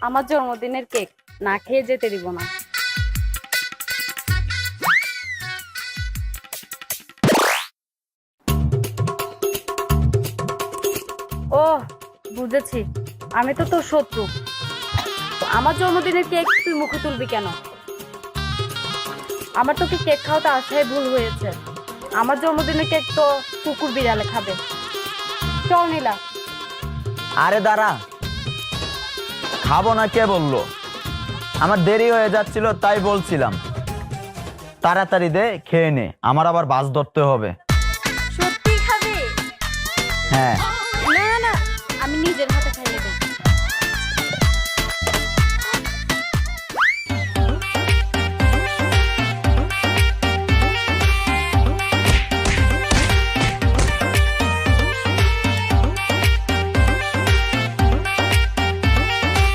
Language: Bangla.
আমার জন্মদিনের কেক না খেয়ে যেতে দিব না। ও বুঝেছি, আমি তো তোর শত্রু। আমার জন্মদিনের কেক তুই মুখে তুলবি কেন? আমার তোকে কেক খাওয়াতে আসাই ভুল হয়েছে। আমার জন্মদিনের কেক তো কুকুর বিড়ালে খাবে। চল নীলা। আরে দাঁড়া, খাবো না কে বললো? আমার দেরি হয়ে যাচ্ছিল তাই বলছিলাম। তাড়াতাড়ি দে, খেয়ে নে, আমার আবার বাস ধরতে হবে। সত্যি খাবি? হ্যাঁ।